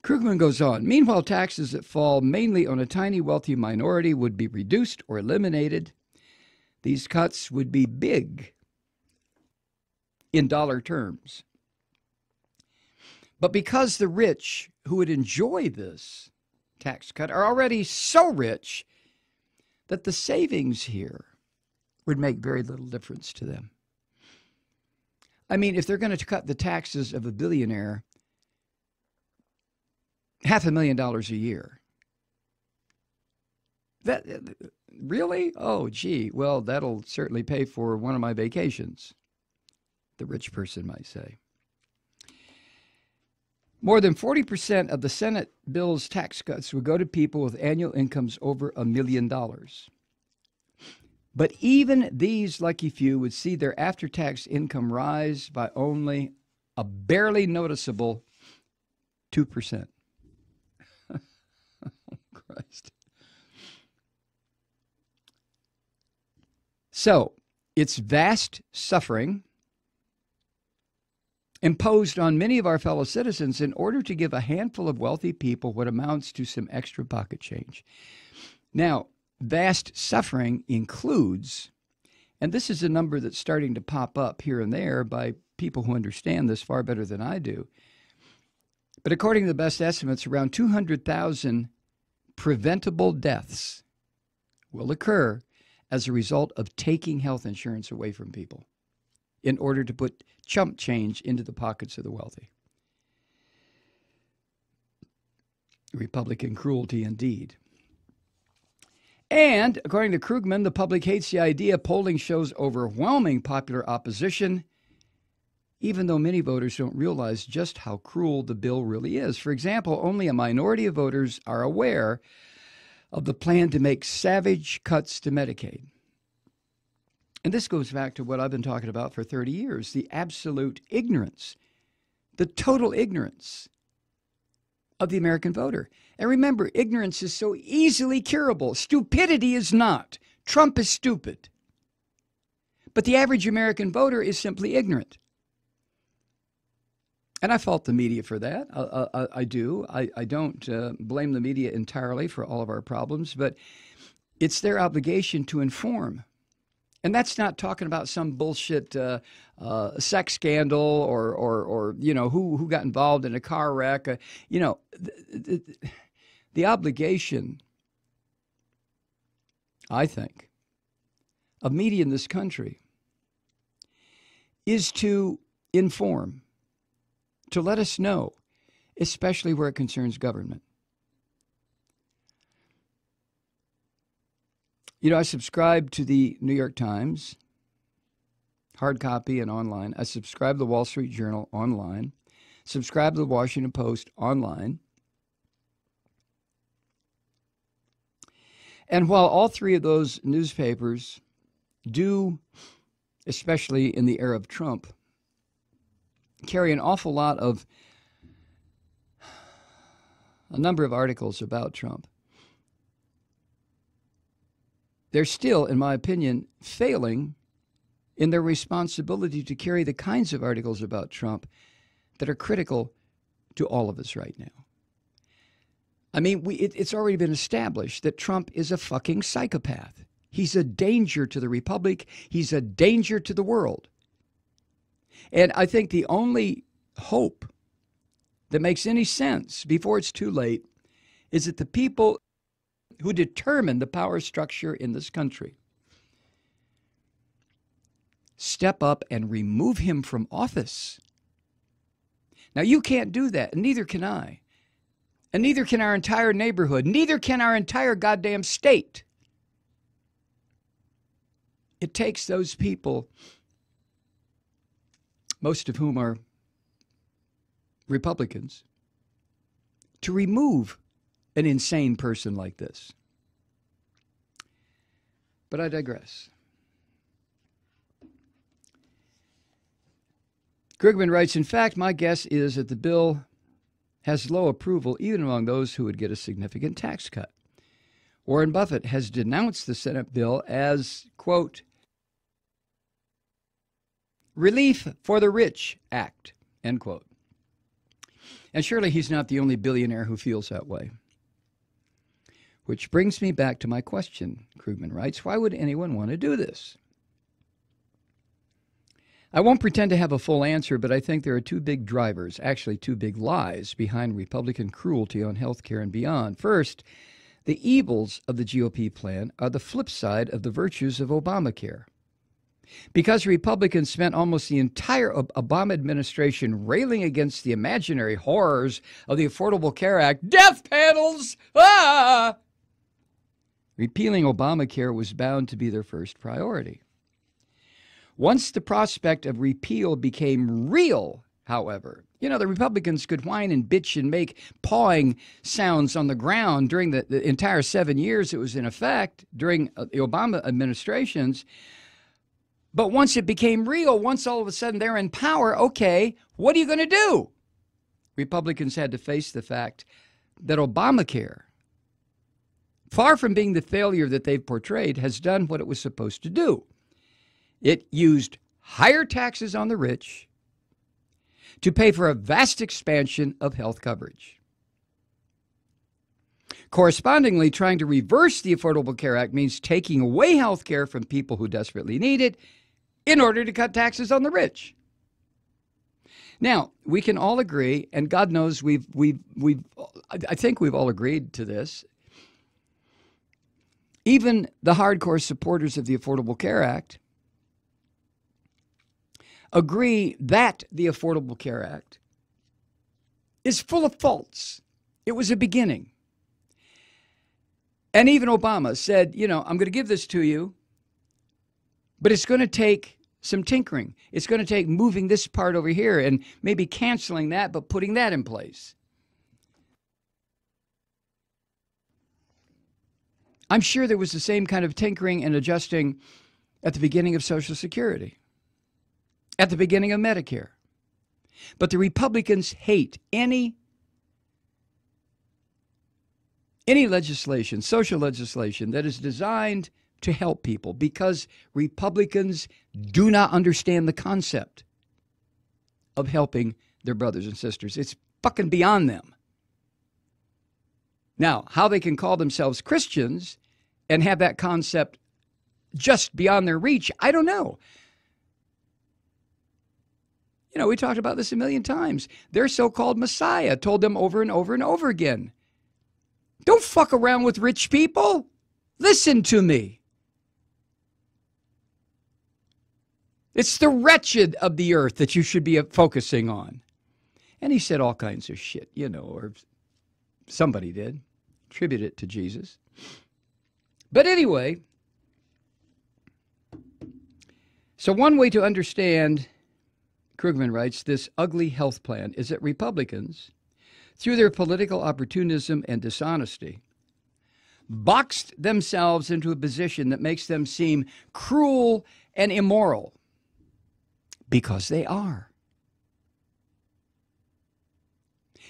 Krugman goes on, meanwhile, taxes that fall mainly on a tiny wealthy minority would be reduced or eliminated. These cuts would be big in dollar terms. But because the rich who would enjoy this tax cut are already so rich that the savings here would make very little difference to them. I mean, if they're going to cut the taxes of a billionaire $500,000 a year, that really? Oh, gee, well, that'll certainly pay for one of my vacations, the rich person might say. More than 40% of the Senate bill's tax cuts would go to people with annual incomes over $1 million. But even these lucky few would see their after-tax income rise by only a barely noticeable 2%. Oh, Christ. So, it's vast suffering imposed on many of our fellow citizens in order to give a handful of wealthy people what amounts to some extra pocket change. Now, vast suffering includes, and this is a number that's starting to pop up here and there by people who understand this far better than I do, but according to the best estimates, around 200,000 preventable deaths will occur as a result of taking health insurance away from people in order to put chump change into the pockets of the wealthy. Republican cruelty indeed. And according to Krugman, the public hates the idea. Polling shows overwhelming popular opposition, even though many voters don't realize just how cruel the bill really is. For example, only a minority of voters are aware of the plan to make savage cuts to Medicaid. And this goes back to what I've been talking about for 30 years, the absolute ignorance, the total ignorance of the American voter. And remember, ignorance is so easily curable. Stupidity is not. Trump is stupid. But the average American voter is simply ignorant. And I fault the media for that. I do. I don't blame the media entirely for all of our problems, but it's their obligation to inform. And that's not talking about some bullshit sex scandal or you know, who got involved in a car wreck. You know, the obligation, I think, of media in this country is to inform, to let us know, especially where it concerns government. You know, I subscribe to the New York Times, hard copy and online. I subscribe to the Wall Street Journal online, subscribe to the Washington Post online. And while all three of those newspapers do, especially in the era of Trump, carry an awful lot of, a number of articles about Trump, they're still, in my opinion, failing in their responsibility to carry the kinds of articles about Trump that are critical to all of us right now. I mean, it's already been established that Trump is a fucking psychopath. He's a danger to the republic. He's a danger to the world. And I think the only hope that makes any sense before it's too late is that the people who determine the power structure in this country step up and remove him from office. Now, you can't do that, and neither can I. And neither can our entire neighborhood. Neither can our entire goddamn state. It takes those people, most of whom are Republicans, to remove an insane person like this. But I digress. Krugman writes, in fact, my guess is that the bill has low approval even among those who would get a significant tax cut. Warren Buffett has denounced the Senate bill as, quote, Relief for the Rich Act, end quote. And surely he's not the only billionaire who feels that way. Which brings me back to my question, Krugman writes, why would anyone want to do this? I won't pretend to have a full answer, but I think there are two big drivers, actually two big lies, behind Republican cruelty on health care and beyond. First, the evils of the GOP plan are the flip side of the virtues of Obamacare. Because Republicans spent almost the entire Obama administration railing against the imaginary horrors of the Affordable Care Act, death panels, repealing Obamacare was bound to be their first priority. Once the prospect of repeal became real, however, the Republicans could whine and bitch and make pawing sounds on the ground during the entire 7 years it was in effect during the Obama administrations. But once it became real, once all of a sudden they're in power, okay, what are you going to do? Republicans had to face the fact that Obamacare, far from being the failure that they've portrayed, has done what it was supposed to do. It used higher taxes on the rich to pay for a vast expansion of health coverage. Correspondingly, trying to reverse the Affordable Care Act means taking away health care from people who desperately need it in order to cut taxes on the rich. Now, we can all agree, and God knows I think we've all agreed to this. Even the hardcore supporters of the Affordable Care Act agree that the Affordable Care Act is full of faults. It was a beginning. And even Obama said, I'm going to give this to you, but it's going to take some tinkering. It's going to take moving this part over here and maybe canceling that, but putting that in place. I'm sure there was the same kind of tinkering and adjusting at the beginning of Social Security, at the beginning of Medicare. But the Republicans hate any legislation, social legislation, that is designed to help people, because Republicans do not understand the concept of helping their brothers and sisters. It's fucking beyond them. Now, how they can call themselves Christians and have that concept just beyond their reach, I don't know. We talked about this a million times. Their so-called Messiah told them over and over and over again, don't fuck around with rich people. Listen to me. It's the wretched of the earth that you should be focusing on. And he said all kinds of shit, or somebody did. Attribute it to Jesus. But anyway, so one way to understand, Krugman writes, this ugly health plan is that Republicans, through their political opportunism and dishonesty, boxed themselves into a position that makes them seem cruel and immoral, because they are.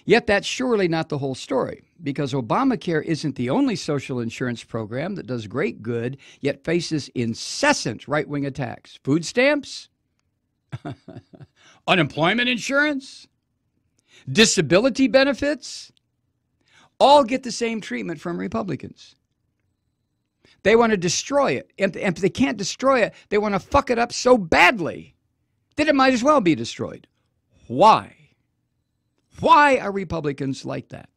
Yet that's surely not the whole story, because Obamacare isn't the only social insurance program that does great good, yet faces incessant right-wing attacks. Food stamps, unemployment insurance, disability benefits, all get the same treatment from Republicans. They want to destroy it. And if they can't destroy it, they want to fuck it up so badly that it might as well be destroyed. Why? Why are Republicans like that?